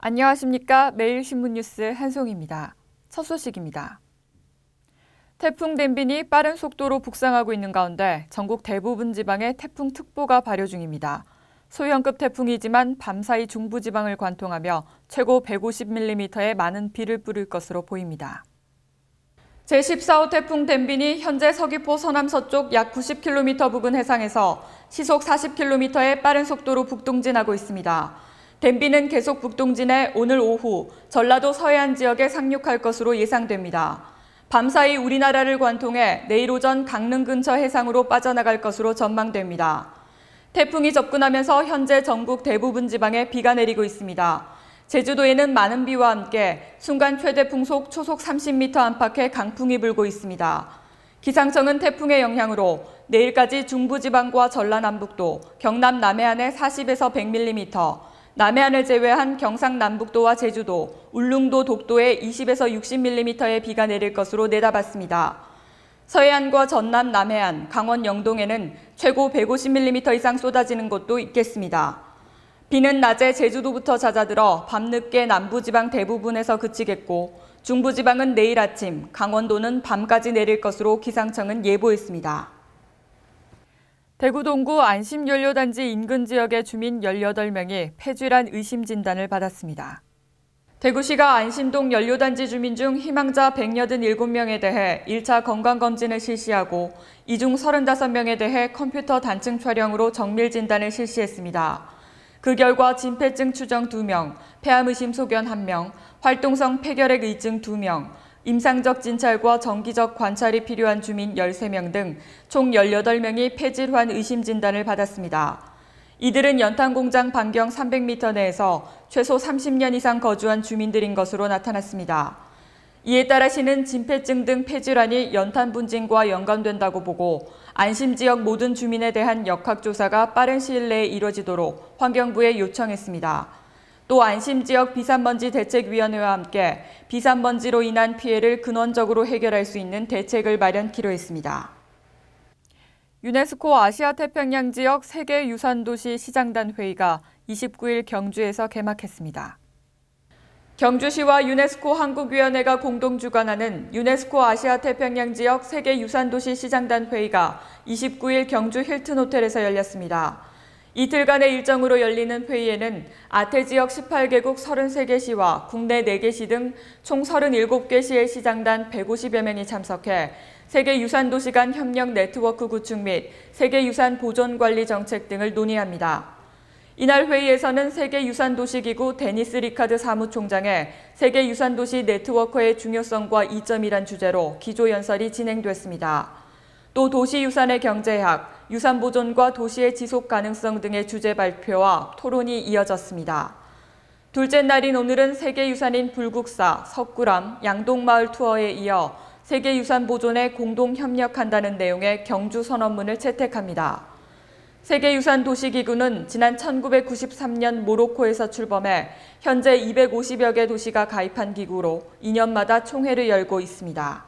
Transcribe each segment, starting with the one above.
안녕하십니까. 매일신문 뉴스 한송입니다. 첫 소식입니다. 태풍 댐빈이 빠른 속도로 북상하고 있는 가운데 전국 대부분 지방에 태풍특보가 발효 중입니다. 소형급 태풍이지만 밤사이 중부지방을 관통하며 최고 150mm의 많은 비를 뿌릴 것으로 보입니다. 제14호 태풍 댐빈이 현재 서귀포 서남서쪽 약 90km 부근 해상에서 시속 40km의 빠른 속도로 북동진하고 있습니다. 댐빈은 계속 북동진해 오늘 오후 전라도 서해안 지역에 상륙할 것으로 예상됩니다. 밤사이 우리나라를 관통해 내일 오전 강릉 근처 해상으로 빠져나갈 것으로 전망됩니다. 태풍이 접근하면서 현재 전국 대부분 지방에 비가 내리고 있습니다. 제주도에는 많은 비와 함께 순간 최대 풍속 초속 30m 안팎의 강풍이 불고 있습니다. 기상청은 태풍의 영향으로 내일까지 중부지방과 전라남북도, 경남 남해안에 40에서 100mm, 남해안을 제외한 경상남북도와 제주도, 울릉도, 독도에 20에서 60mm의 비가 내릴 것으로 내다봤습니다. 서해안과 전남 남해안, 강원 영동에는 최고 150mm 이상 쏟아지는 곳도 있겠습니다. 비는 낮에 제주도부터 잦아들어 밤늦게 남부지방 대부분에서 그치겠고 중부지방은 내일 아침, 강원도는 밤까지 내릴 것으로 기상청은 예보했습니다. 대구 동구 안심연료단지 인근 지역의 주민 18명이 폐질환 의심 진단을 받았습니다. 대구시가 안심동 연료단지 주민 중 희망자 187명에 대해 1차 건강검진을 실시하고 이 중 35명에 대해 컴퓨터 단층 촬영으로 정밀 진단을 실시했습니다. 그 결과 진폐증 추정 2명, 폐암 의심 소견 1명, 활동성 폐결핵 의증 2명, 임상적 진찰과 정기적 관찰이 필요한 주민 13명 등 총 18명이 폐질환 의심 진단을 받았습니다. 이들은 연탄공장 반경 300m 내에서 최소 30년 이상 거주한 주민들인 것으로 나타났습니다. 이에 따라 시는 진폐증 등 폐질환이 연탄 분진과 연관된다고 보고 안심지역 모든 주민에 대한 역학조사가 빠른 시일 내에 이뤄지도록 환경부에 요청했습니다. 또 안심지역 비산먼지 대책위원회와 함께 비산먼지로 인한 피해를 근원적으로 해결할 수 있는 대책을 마련키로 했습니다. 유네스코 아시아태평양 지역 세계유산도시 시장단 회의가 29일 경주에서 개막했습니다. 경주시와 유네스코 한국위원회가 공동 주관하는 유네스코 아시아태평양 지역 세계유산도시 시장단 회의가 29일 경주 힐튼 호텔에서 열렸습니다. 이틀간의 일정으로 열리는 회의에는 아태 지역 18개국 33개 시와 국내 4개 시 등 총 37개 시의 시장단 150여 명이 참석해 세계유산도시 간 협력 네트워크 구축 및 세계유산 보존관리 정책 등을 논의합니다. 이날 회의에서는 세계유산도시기구 데니스 리카드 사무총장의 세계유산도시 네트워크의 중요성과 이점이란 주제로 기조연설이 진행됐습니다. 또 도시유산의 경제학, 유산보존과 도시의 지속가능성 등의 주제 발표와 토론이 이어졌습니다. 둘째 날인 오늘은 세계유산인 불국사, 석굴암, 양동마을 투어에 이어 세계유산 보존에 공동 협력한다는 내용의 경주 선언문을 채택합니다. 세계유산도시기구는 지난 1993년 모로코에서 출범해 현재 250여 개 도시가 가입한 기구로 2년마다 총회를 열고 있습니다.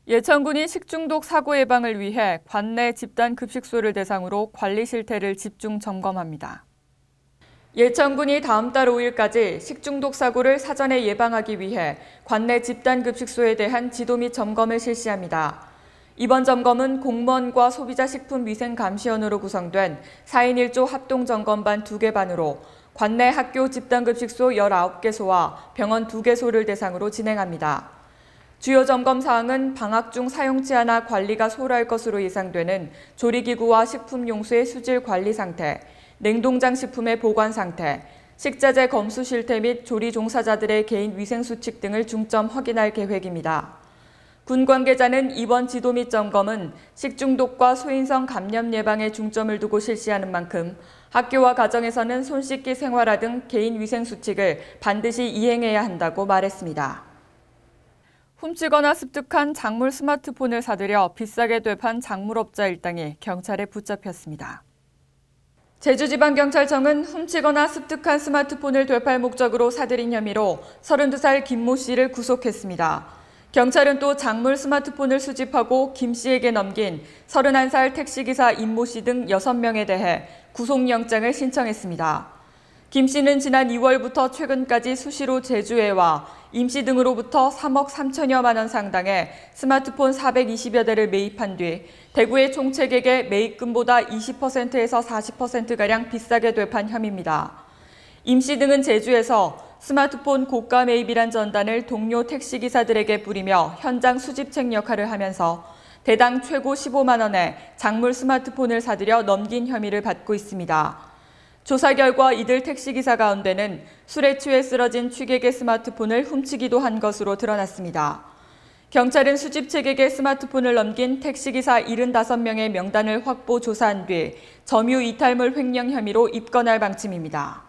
예천군이 식중독 사고 예방을 위해 관내 집단급식소를 대상으로 관리 실태를 집중 점검합니다. 예천군이 다음 달 5일까지 식중독 사고를 사전에 예방하기 위해 관내 집단급식소에 대한 지도 및 점검을 실시합니다. 이번 점검은 공무원과 소비자식품위생감시원으로 구성된 4인 1조 합동점검반 2개 반으로 관내 학교 집단급식소 19개소와 병원 2개소를 대상으로 진행합니다. 주요 점검 사항은 방학 중 사용치 않아 관리가 소홀할 것으로 예상되는 조리기구와 식품용수의 수질 관리 상태, 냉동장 식품의 보관 상태, 식자재 검수 실태 및 조리 종사자들의 개인 위생 수칙 등을 중점 확인할 계획입니다. 군 관계자는 이번 지도 및 점검은 식중독과 소인성 감염 예방에 중점을 두고 실시하는 만큼 학교와 가정에서는 손 씻기 생활화 등 개인 위생 수칙을 반드시 이행해야 한다고 말했습니다. 훔치거나 습득한 작물 스마트폰을 사들여 비싸게 되판 작물업자 일당이 경찰에 붙잡혔습니다. 제주지방경찰청은 훔치거나 습득한 스마트폰을 되팔 목적으로 사들인 혐의로 32살 김모 씨를 구속했습니다. 경찰은 또 작물 스마트폰을 수집하고 김 씨에게 넘긴 31살 택시기사 임모 씨 등 6명에 대해 구속영장을 신청했습니다. 김 씨는 지난 2월부터 최근까지 수시로 제주에 와 임 씨 등으로부터 3억 3천여만 원 상당의 스마트폰 420여 대를 매입한 뒤 대구의 총책에게 매입금보다 20%에서 40%가량 비싸게 되판 혐의입니다. 임 씨 등은 제주에서 스마트폰 고가 매입이란 전단을 동료 택시기사들에게 뿌리며 현장 수집책 역할을 하면서 대당 최고 15만 원에 작물 스마트폰을 사들여 넘긴 혐의를 받고 있습니다. 조사 결과 이들 택시기사 가운데는 술에 취해 쓰러진 취객의 스마트폰을 훔치기도 한 것으로 드러났습니다. 경찰은 수집책에게 스마트폰을 넘긴 택시기사 75명의 명단을 확보 조사한 뒤 점유 이탈물 횡령 혐의로 입건할 방침입니다.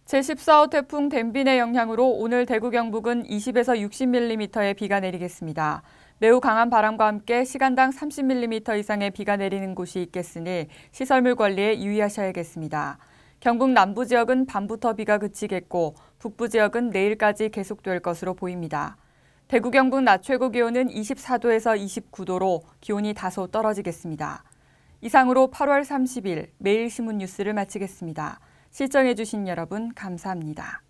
제14호 태풍 댐빈의 영향으로 오늘 대구 경북은 20에서 60mm의 비가 내리겠습니다. 매우 강한 바람과 함께 시간당 30mm 이상의 비가 내리는 곳이 있겠으니 시설물 관리에 유의하셔야겠습니다. 경북 남부 지역은 밤부터 비가 그치겠고 북부 지역은 내일까지 계속될 것으로 보입니다. 대구 경북 낮 최고 기온은 24도에서 29도로 기온이 다소 떨어지겠습니다. 이상으로 8월 30일 매일 신문 뉴스를 마치겠습니다. 시청해주신 여러분 감사합니다.